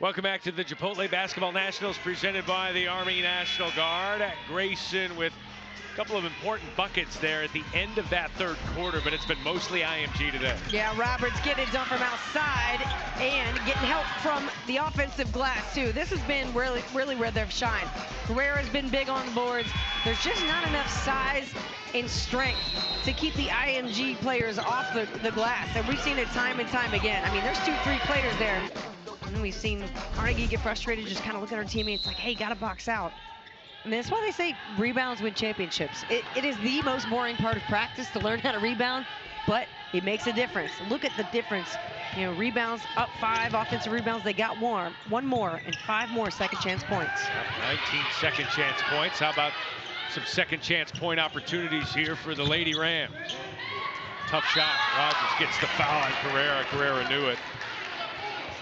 Welcome back to the Chipotle Basketball Nationals presented by the Army National Guard. Grayson with a couple of important buckets there at the end of that third quarter, but it's been mostly IMG today. Yeah, Roberts getting it done from outside and getting help from the offensive glass too. This has been really where they've shined. Carrera's been big on the boards. There's just not enough size and strength to keep the IMG players off the glass, and we've seen it time and time again. I mean, there's 2-3 players there. And we've seen Carnegie get frustrated, just kind of look at our teammates like, hey, gotta box out. I mean, that's why they say rebounds win championships. It is the most boring part of practice to learn how to rebound, but it makes a difference. Look at the difference. You know, rebounds up 5, offensive rebounds, they got one more, and 5 more second chance points. 19 second chance points. How about some second chance point opportunities here for the Lady Rams? Tough shot. Rogers gets the foul on Carrera. Carrera knew it.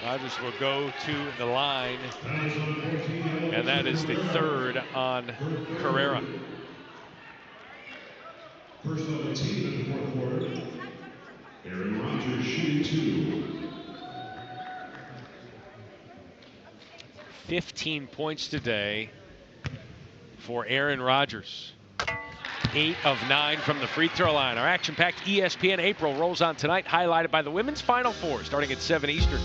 Rogers will go to the line, and that is the third on Carrera. First on the team in the fourth quarter, Aaron Rogers shooting 2. 15 points today for Aaron Rogers. 8 of 9 from the free throw line. Our action-packed ESPN April rolls on tonight, highlighted by the women's Final Four, starting at 7 Eastern.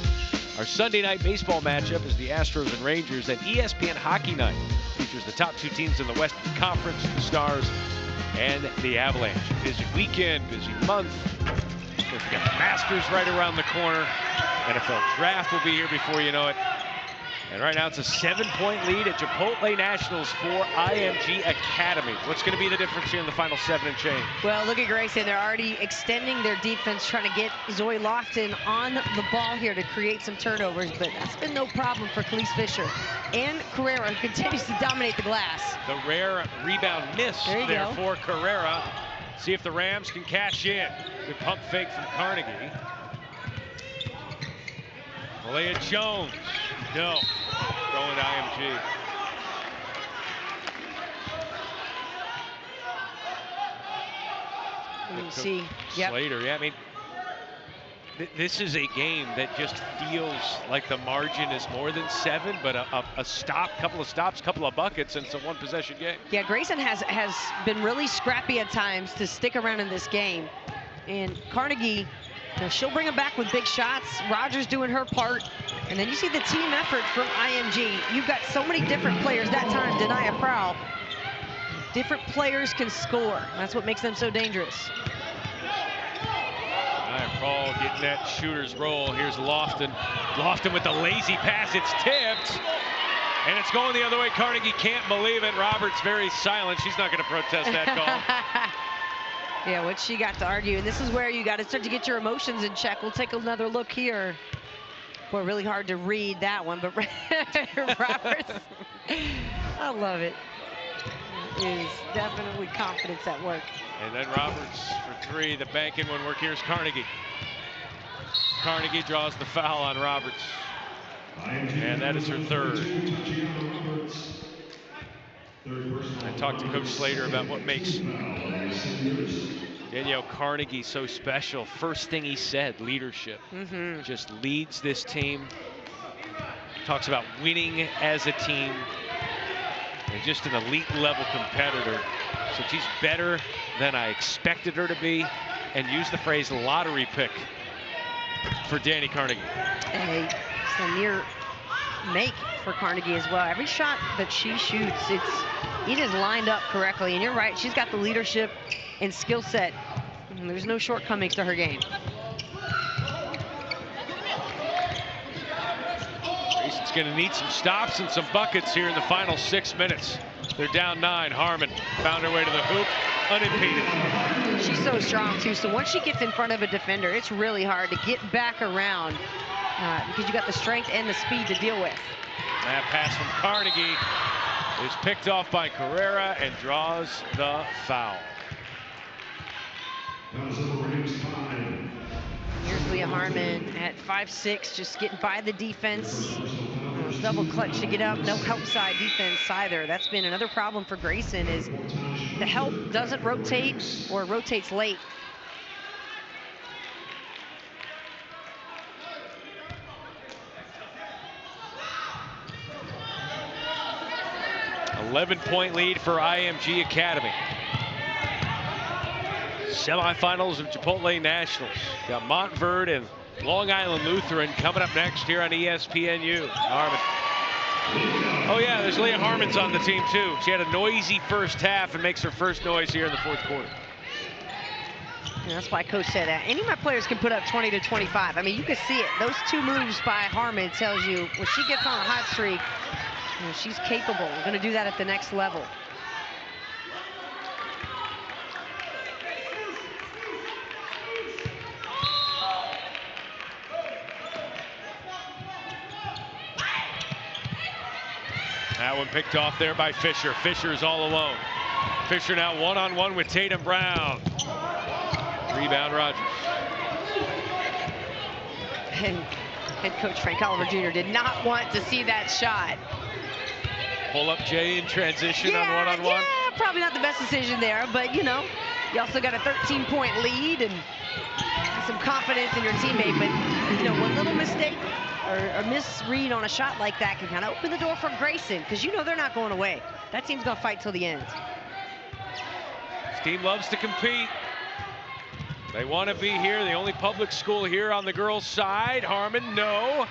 Our Sunday night baseball matchup is the Astros and Rangers, and ESPN Hockey Night features the top 2 teams in the Western Conference, the Stars and the Avalanche. Busy weekend, busy month. We've got the Masters right around the corner. NFL Draft will be here before you know it. And right now it's a 7-point lead at Chipotle Nationals for IMG Academy. What's going to be the difference here in the final 7 and change? Well, look at Grayson. They're already extending their defense, trying to get Zoe Lofton on the ball here to create some turnovers, but that's been no problem for Khalees Fisher. And Carrera continues to dominate the glass. The rare rebound miss there for Carrera. See if the Rams can cash in. Good pump fake from Carnegie. Malaya Jones, no, going to IMG. You see, yep. Slater, yeah, I mean, this is a game that just feels like the margin is more than 7, but a stop, couple of stops, couple of buckets, and it's a one-possession game. Yeah, Grayson has been really scrappy at times to stick around in this game. And Carnegie, she'll bring them back with big shots. Rogers doing her part. And then you see the team effort from IMG. You've got so many different players. That time, Denia Prowl. Different players can score. That's what makes them so dangerous. Denia Prowl getting that shooter's roll. Here's Lofton. Lofton with the lazy pass. It's tipped. And it's going the other way. Carnegie can't believe it. Roberts very silent. She's not going to protest that call. Yeah, what she got to argue, and this is where you got to start to get your emotions in check. We'll take another look here. Boy, really hard to read that one, but Roberts, I love it. Is definitely confidence at work. And then Roberts for 3, the banking one work. Here's Carnegie. Carnegie draws the foul on Roberts. And that is her third. I talked to Coach Slater about what makes Danielle Carnegie so special. First thing he said, leadership. Just leads this team. Talks about winning as a team. And just an elite level competitor. So she's better than I expected her to be. And use the phrase lottery pick for Danny Carnegie. Hey, it's a near make for Carnegie as well. Every shot that she shoots, it is lined up correctly. And you're right, she's got the leadership and skill set. There's no shortcomings to her game. Grayson's going to need some stops and some buckets here in the final 6 minutes. They're down 9. Harmon found her way to the hoop, unimpeded. She's so strong too. So once she gets in front of a defender, it's really hard to get back around because you got the strength and the speed to deal with. That pass from Carnegie is picked off by Carrera and draws the foul. Here's Leah Harmon at 5'6", just getting by the defense. Double clutch to get up, no help side defense either. That's been another problem for Grayson, is the help doesn't rotate or rotates late. 11-point lead for IMG Academy. Semifinals of Chipotle Nationals. Got Montverde and Long Island Lutheran coming up next here on ESPNU. Harmon. Oh yeah, there's Leah Harmon's on the team too. She had a noisy first half and makes her first noise here in the fourth quarter. Yeah, that's why Coach said that. Any of my players can put up 20 to 25. I mean, you can see it. Those two moves by Harmon tells you when she gets on a hot streak, you know, she's capable. Going to do that at the next level. That one picked off there by Fisher. Fisher's all alone. Fisher now one-on-one with Tatum Brown. Rebound, Rogers. And head coach Frank Oliver Jr. did not want to see that shot. Pull up Jay in transition on one-on-one. Yeah, probably not the best decision there, but you know, you also got a 13-point lead and some confidence in your teammate. But you know, one little mistake or misread on a shot like that can kind of open the door for Grayson, because you know they're not going away. That team's going to fight till the end. This team loves to compete. They want to be here. The only public school here on the girls' side. Harmon, no.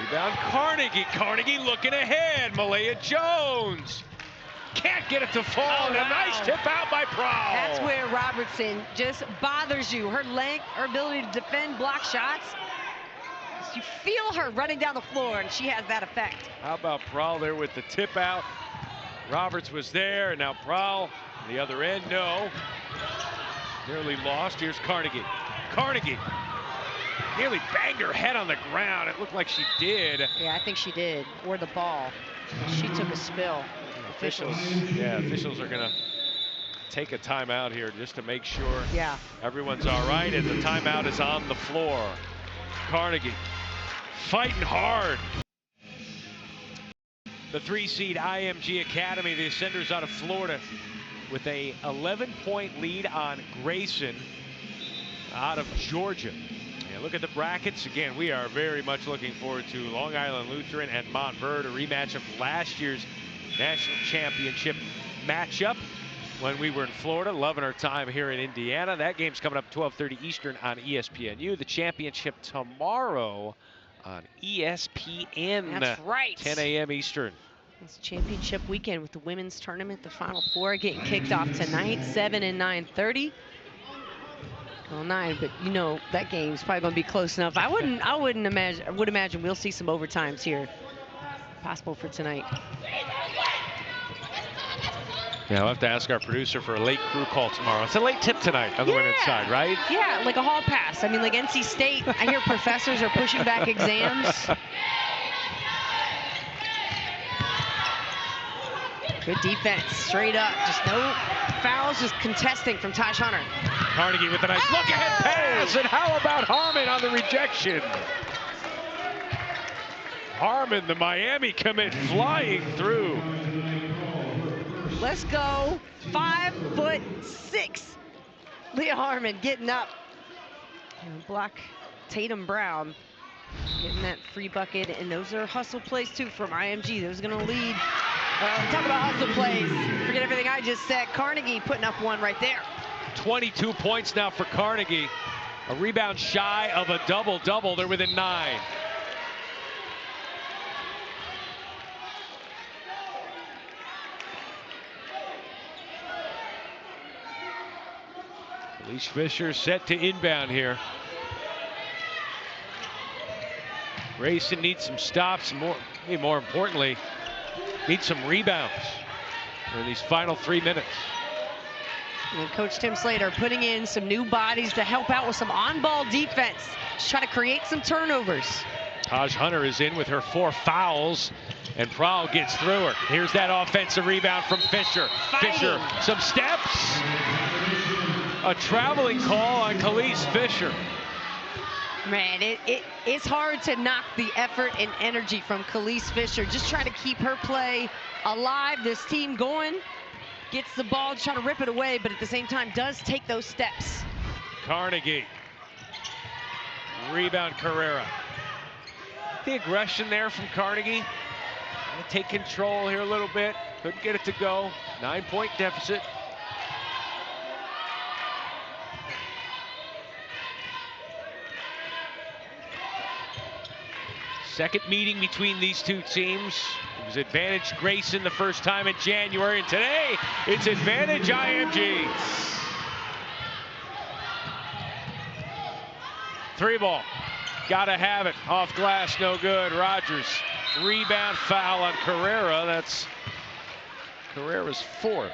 Rebound, Carnegie. Carnegie looking ahead. Malaya Jones can't get it to fall. And a nice tip out by Prowl. That's where Robertson just bothers you. Her length, her ability to defend block shots. You feel her running down the floor, and she has that effect. How about Prowl there with the tip out? Roberts was there, and now Prowl on the other end, no. Nearly lost. Here's Carnegie. Carnegie nearly banged her head on the ground. It looked like she did. Yeah, I think she did. Or the ball. She took a spill. Officials are going to take a timeout here just to make sure everyone's all right, and the timeout is on the floor. Carnegie fighting hard. The 3-seed IMG Academy, the Ascenders out of Florida, with a 11-point lead on Grayson out of Georgia. And look at the brackets. Again, we are very much looking forward to Long Island Lutheran and Montverde, a rematch of last year's national championship matchup when we were in Florida. Loving our time here in Indiana. That game's coming up 12:30 Eastern on ESPNU. The championship tomorrow on ESPN. That's right. 10 a.m. Eastern. It's championship weekend with the women's tournament, the Final Four getting kicked off tonight, 7 and 9:30. Well, 9, but you know that game's probably going to be close enough. I would imagine we'll see some overtimes here, possible for tonight. Yeah, I'll have to ask our producer for a late crew call tomorrow. It's a late tip tonight on the women's side, right? Yeah, like a hall pass. I mean, like NC State, I hear professors are pushing back exams. Good defense, straight up. Just no fouls, just contesting from Taj Hunter. Carnegie with a nice look-ahead pass, and how about Harmon on the rejection? Harmon, the Miami commit, flying through. Let's go, 5'6". Leah Harmon getting up. And block Tatum Brown, getting that free bucket, and those are hustle plays too from IMG. Those are gonna lead. Talk about hustle plays. Forget everything I just said. Carnegie putting up one right there. 22 points now for Carnegie. A rebound shy of a double-double. They're within 9. Elise Fisher set to inbound here. Grayson needs some stops, maybe more importantly, needs some rebounds in these final 3 minutes. And Coach Tim Slater putting in some new bodies to help out with some on-ball defense. Just try to create some turnovers. Taj Hunter is in with her 4 fouls, and Prowl gets through her. Here's that offensive rebound from Fisher. Fisher, some steps. A traveling call on Khalees Fisher. Man, it's hard to knock the effort and energy from Khalees Fisher. Just trying to keep her play alive, this team going. Gets the ball, trying to rip it away, but at the same time does take those steps. Carnegie. Rebound Carrera. The aggression there from Carnegie. Gonna take control here a little bit. Couldn't get it to go. 9-point deficit. Second meeting between these two teams. It was advantage Grayson the first time in January, and today it's advantage IMG. 3 ball. Gotta have it. Off glass, no good. Rogers. Rebound foul on Carrera. That's Carrera's 4th.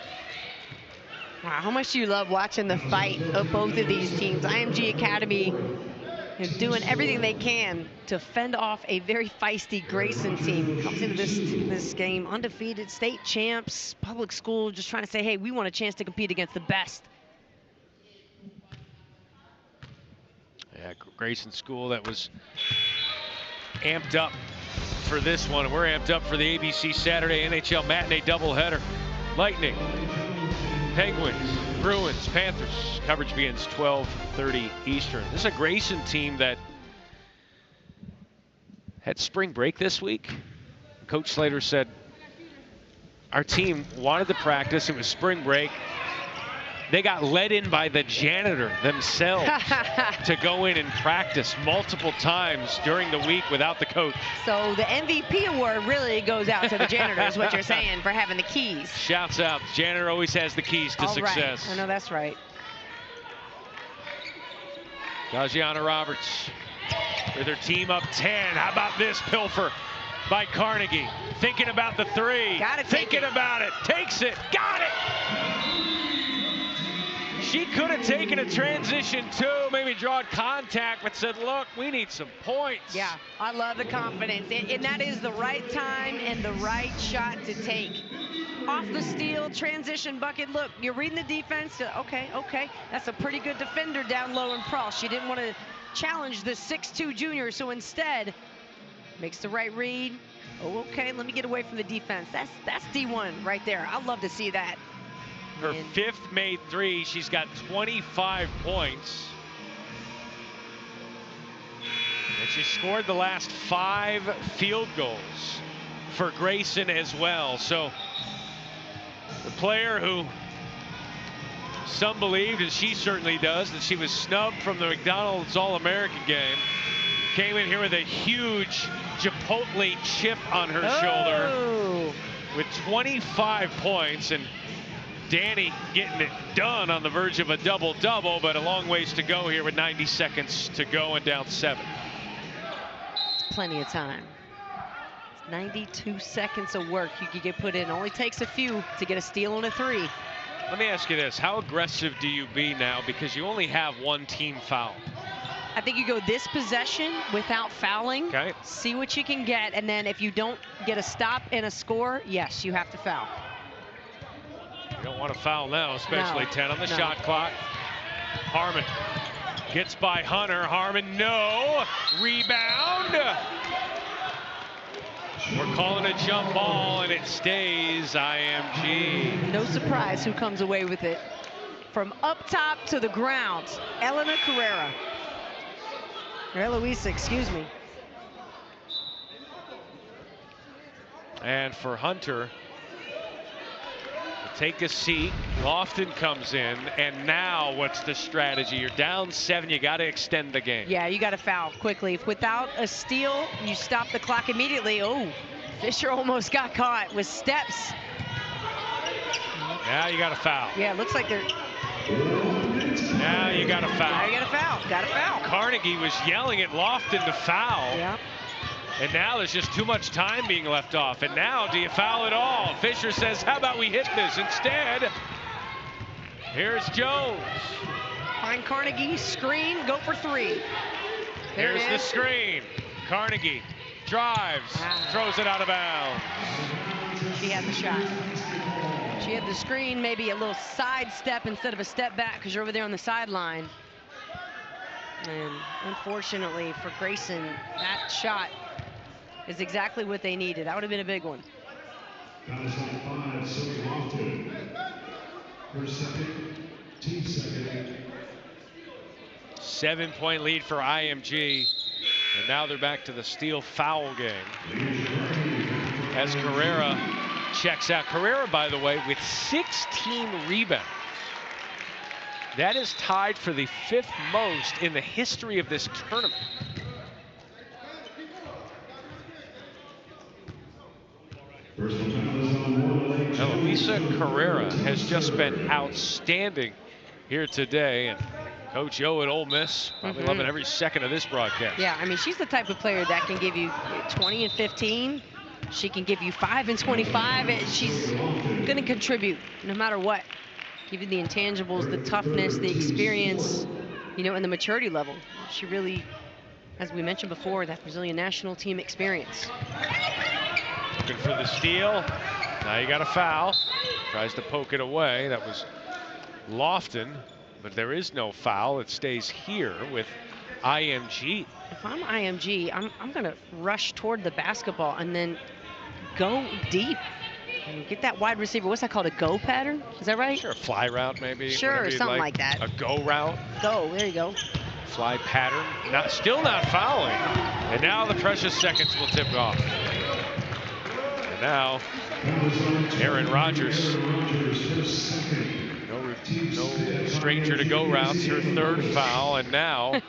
Wow, how much do you love watching the fight of both of these teams? IMG Academy is doing everything they can to fend off a very feisty Grayson team. Comes into this game undefeated, state champs, public school, just trying to say, hey, we want a chance to compete against the best. Yeah, Grayson School that was amped up for this one. We're amped up for the ABC Saturday NHL matinee doubleheader. Lightning, Penguins, Bruins, Panthers. Coverage begins 12:30 Eastern. This is a Grayson team that had spring break this week. Coach Slater said, our team wanted to practice. It was spring break. They got let in by the janitor themselves to go in and practice multiple times during the week without the coach. So the MVP award really goes out to the janitor, is what you're saying, for having the keys. Shouts out. Janitor always has the keys to success. Right. I know that's right. Gagiana Roberts with her team up 10. How about this pilfer by Carnegie? Thinking about the 3. Got it. Thinking about it. Takes it. Got it. She could have taken a transition too, maybe drawn contact, but said, look, we need some points. Yeah, I love the confidence. And that is the right time and the right shot to take. Off the steal, transition bucket. Look, you're reading the defense. Okay. That's a pretty good defender down low in Pross. She didn't want to challenge the 6'2" junior, so instead makes the right read. Oh, okay, let me get away from the defense. That's D1 right there. I love to see that. Her 5th made 3. She's got 25 points. And she scored the last 5 field goals for Grayson as well. So the player who some believed, and she certainly does, that she was snubbed from the McDonald's All-American game, came in here with a huge Chipotle chip on her shoulder with 25 points. And Danny getting it done on the verge of a double-double, but a long ways to go here with 90 seconds to go and down 7. Plenty of time. 92 seconds of work you could get put in. Only takes a few to get a steal and a 3. Let me ask you this. How aggressive do you be now? Because you only have 1 team foul. I think you go this possession without fouling. Okay. See what you can get, and then if you don't get a stop and a score, yes, you have to foul. You don't want to foul now, especially 10 on the No. shot clock. Harmon gets by Hunter. Harmon, no. Rebound. We're calling a jump ball, and it stays IMG. No surprise who comes away with it. From up top to the ground, Elena Carrera. Or Eloisa, excuse me. And for Hunter, take a seat. Lofton comes in, and now what's the strategy? You're down 7, you got to extend the game. Yeah, you got to foul quickly. If without a steal, you stop the clock immediately. Oh, Fisher almost got caught with steps. Now you got to foul. Yeah, it looks like they're... Now you got to foul. Now you got to foul. Got to foul. Carnegie was yelling at Lofton to foul. Yeah. And now there's just too much time being left off. And now, do you foul at all? Fisher says, how about we hit this instead? Here's Jones. Find Carnegie, screen, go for 3. There Here's the screen. Carnegie drives, throws it out of bounds. She had the shot. She had the screen, maybe a little side step instead of a step back because you're over there on the sideline. And unfortunately for Grayson, that shot is exactly what they needed. That would have been a big one. That is on 5, Zoe Lofton. Her second, team second. 7-point lead for IMG. And now they're back to the steal foul game. as Carrera checks out. Carrera, by the way, with 16 rebounds. That is tied for the 5th most in the history of this tournament. Now, Elisa Carrera has just been outstanding here today, and Coach O at Ole Miss probably loving every second of this broadcast. Yeah, I mean, she's the type of player that can give you 20 and 15. She can give you 5 and 25, and she's going to contribute no matter what. Give you the intangibles, the toughness, the experience, you know, and the maturity level. She really, as we mentioned before, that Brazilian national team experience. Looking for the steal. Now you got a foul. Tries to poke it away. That was Lofton, but there is no foul. It stays here with IMG. If I'm IMG, I'm going to rush toward the basketball and then go deep. And get that wide receiver. What's that called? A go pattern? Is that right? Sure, a fly route maybe. Sure, something like that. A go route. Go, there you go. Fly pattern. Still not fouling. And now the precious seconds will tip off. And now, Aaron Rodgers. No stranger to go routes. Her 3rd foul, and now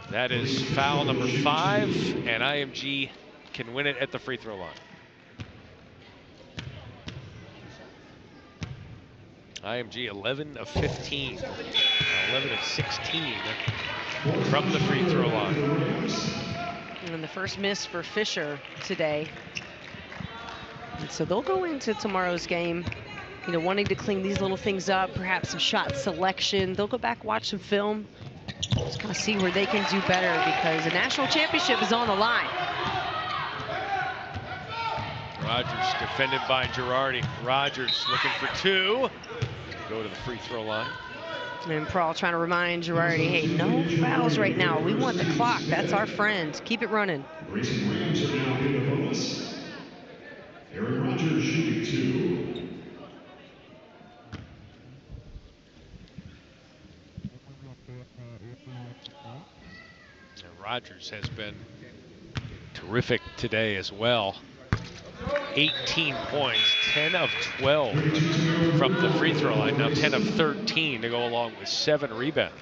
that is foul number 5, and IMG can win it at the free throw line. IMG 11 of 15, 11 of 16 from the free throw line. And the first miss for Fisher today. And so they'll go into tomorrow's game, you know, wanting to clean these little things up, perhaps some shot selection. They'll go back, watch some film, just kind of see where they can do better, because the national championship is on the line. Rodgers defended by Girardi. Rodgers looking for 2. Go to the free throw line. And Prawl trying to remind Girardi, hey, no fouls right now. We want the clock. That's our friend. Keep it running. Grayson Williams are now in the bonus. Aaron Rodgers shooting 2. And Rodgers has been terrific today as well. 18 points, 10 of 12 from the free throw line. Now 10 of 13 to go along with 7 rebounds.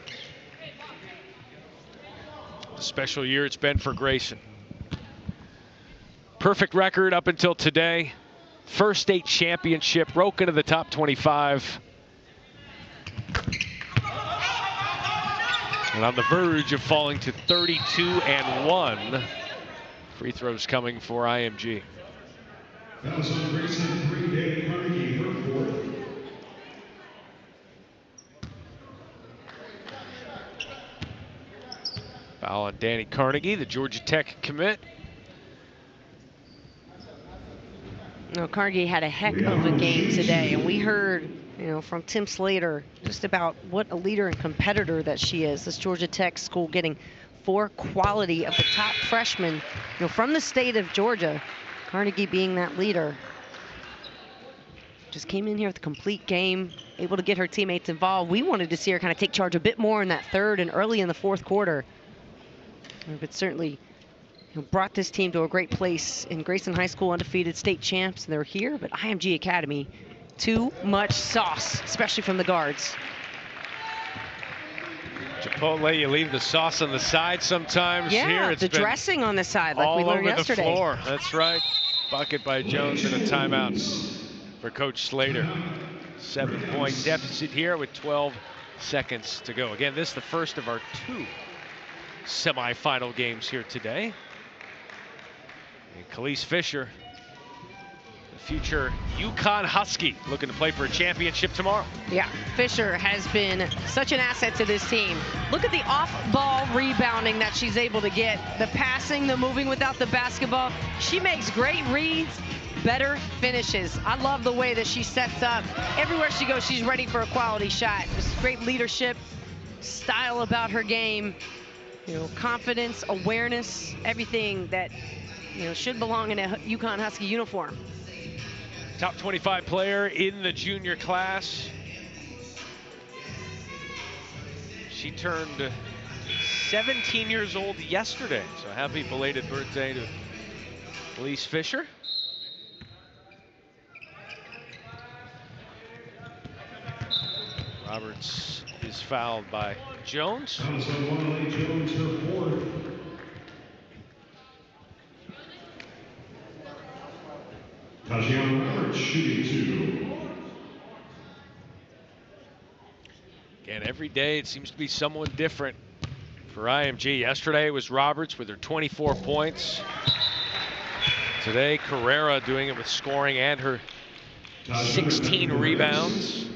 A special year it's been for Grayson. Perfect record up until today. First state championship, broke into the top 25. And on the verge of falling to 32-1. Free throws coming for IMG. Fouls on Grayson, 3, Danny Carnegie, her 4th. Foul on Danny Carnegie, the Georgia Tech commit. You know, Carnegie had a heck of a game today, and we heard, you know, from Tim Slater just about what a leader and competitor that she is. This Georgia Tech school getting 4 quality of the top freshmen, you know, from the state of Georgia. Carnegie being that leader. Just came in here with a complete game, able to get her teammates involved. We wanted to see her kind of take charge a bit more in that 3rd and early in the 4th quarter. But certainly, you know, brought this team to a great place in Grayson High School, undefeated state champs. And they're here, but IMG Academy, too much sauce, especially from the guards. Chipotle, you leave the sauce on the side sometimes. Yeah, here it's the dressing on the side, like we all learned over yesterday. the floor. That's right. Bucket by Jones and a timeout for Coach Slater. 7-point deficit here with 12 seconds to go. Again, this is the first of our 2 semifinal games here today. And Khalees Fisher, the future UConn Husky, looking to play for a championship tomorrow. Yeah, Fisher has been such an asset to this team. Look at the off-ball rebounding that she's able to get. The passing, the moving without the basketball. She makes great reads, better finishes. I love the way that she sets up. Everywhere she goes, she's ready for a quality shot. Just great leadership, style about her game. You know, confidence, awareness, everything that, you know, should belong in a UConn Husky uniform. Top 25 player in the junior class. She turned 17 years old yesterday, so happy belated birthday to Elise Fisher. Roberts is fouled by Jones. Jones, her fourth. Tajiana Roberts shooting 2. Again, every day it seems to be someone different for IMG. Yesterday it was Roberts with her 24 points. Today, Carrera doing it with scoring and her 16 rebounds.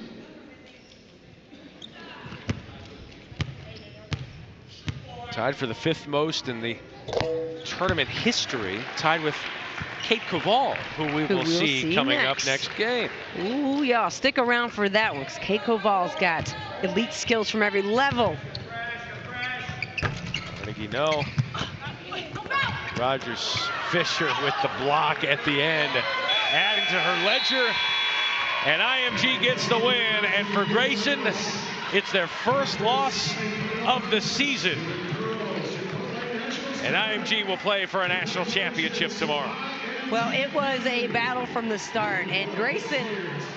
Tied for the 5th most in the tournament history, tied with Kate Koval, who we will see coming up next game. Ooh, y'all, stick around for that one, because Kate Koval's got elite skills from every level. Carnegie, no. Rogers Fisher with the block at the end, adding to her ledger. And IMG gets the win. And for Grayson, it's their first loss of the season. And IMG will play for a national championship tomorrow. Well, it was a battle from the start, and Grayson,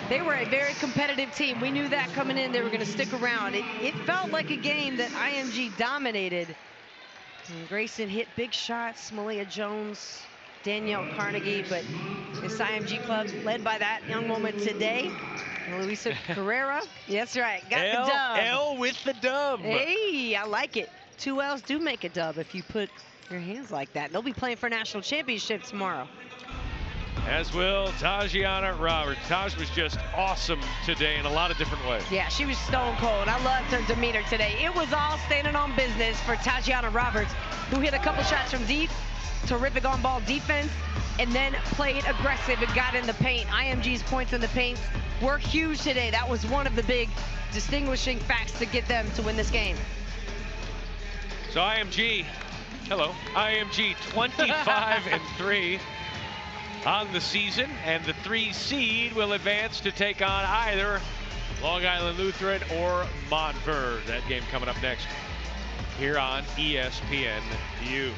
they were a very competitive team. We knew that coming in, they were going to stick around. It felt like a game that IMG dominated. And Grayson hit big shots, Malia Jones, Danielle Carnegie, but this IMG club, led by that young woman today, Luisa Carrera. That's right, got the dub. L with the dub. Hey, I like it. 2 L's do make a dub if you put your hands like that. They'll be playing for national championship tomorrow. As will Tajiana Roberts. Taj was just awesome today in a lot of different ways. Yeah, she was stone cold. I loved her demeanor today. It was all standing on business for Tajiana Roberts, who hit a couple shots from deep, terrific on-ball defense, and then played aggressive and got in the paint. IMG's points in the paint were huge today. That was one of the big distinguishing facts to get them to win this game. So IMG 25-3 on the season, and the 3 seed will advance to take on either Long Island Lutheran or Montverde. That game coming up next here on ESPNU.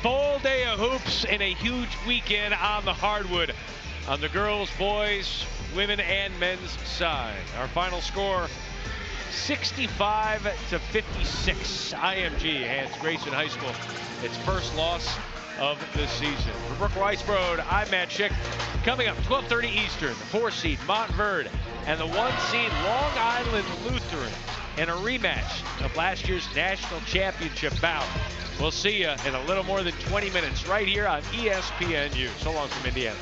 Full day of hoops and a huge weekend on the hardwood on the girls, boys, women, and side. Our final score, 65-56. IMG hands Grayson High School its first loss of the season. For Brooke Weisbrod, I'm Matt Schick. Coming up, 12:30 Eastern, the 4 seed Montverde and the 1 seed Long Island Lutheran in a rematch of last year's national championship bout. We'll see you in a little more than 20 minutes right here on ESPNU. So long from Indiana.